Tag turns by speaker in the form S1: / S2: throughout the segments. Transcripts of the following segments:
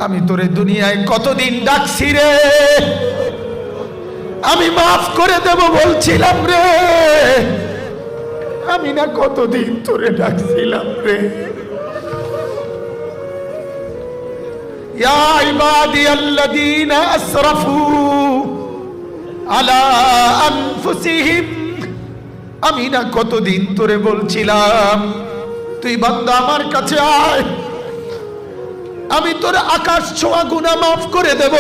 S1: আমি তোরে দুনিয়ায় কতদিন ডাকছি রে, আমি মাফ করে দেব বলছিলাম রে, আমি না কতদিন তোরে ডাকছিলাম রে। ইয়া ইবাদিয়াল্লাযীনা আসরাফু আলা আনফুসিহিম, আমি না কতদিন তোরে বলছিলাম তুই বান্দা আমার কাছে আয়, আমি তোর আকাশ ছোঁয়া গুনাহ মাফ করে দেব,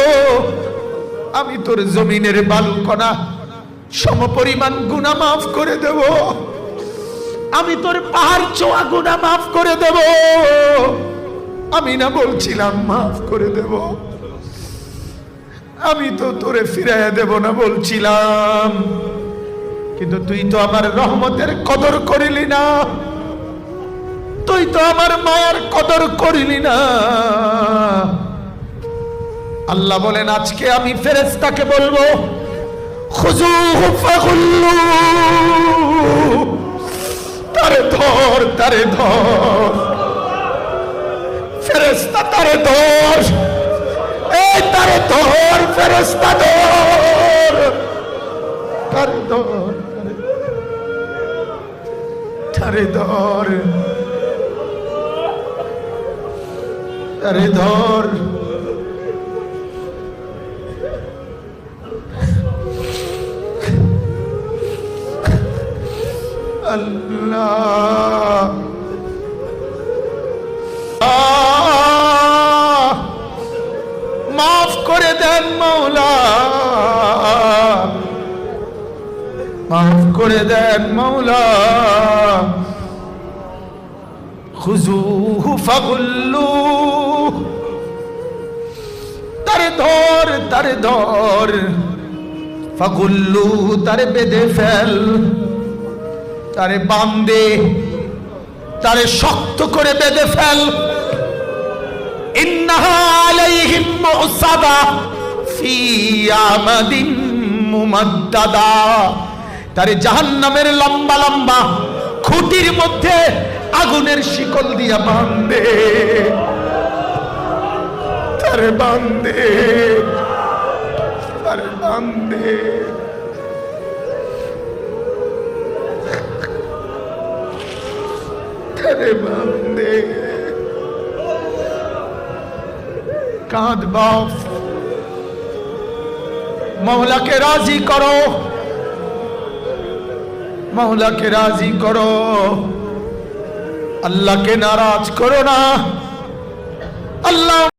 S1: আমি তোর জমিনের বালুকণা সমপরিমাণ গুনাহ মাফ করে দেব, আমি তোর পাহাড় ছোঁয়া গুনাহ মাফ করে দেব। আমি না বলছিলাম মাফ করে দেব, আমি তো তোরে ফিরাইয়া দেব না বলছিলাম, কিন্তু তুই তো আমার রহমতের কদর করিলি না, তুই তো আমার মায়ার কদর করিলি না। আল্লাহ বলেন আজকে আমি ফেরেশতাকে বলবো খুযুহু ফাগুল্লু, তারে ধর, তারে ধর, ফেরেশতা তারে ধর, এই তারে ধর, ফেরেশতা ধর, তারে ধর, তারে ধর, তারে ধর। আল্লাহ মাফ করে দেন মাওলা, মাফ করে দেন মাওলা। খুযুহু ফাগুল্লু, তারে ধর, তারে ধর, ফাগুল্লু, তারে বেঁধে ফেল, তারে বাঁধে, তারে শক্ত করে বেঁধে ফেল। ইন্নাহা আলাইহিম মুসাদা ফি আমাদিন মুমাদ্দাদা, তারে জাহান্নামের লম্বা লম্বা খুঁটির মধ্যে আগুনের শিকল দিয়া বাঁধে, তারে বাঁধে, তারে বাঁধে। তারে বাঁধে। কাঁদ বাপ, মওলাকে রাজি করো, মওলাকে রাজি করো, আল্লাহকে নারাজ করো না। আল্লাহ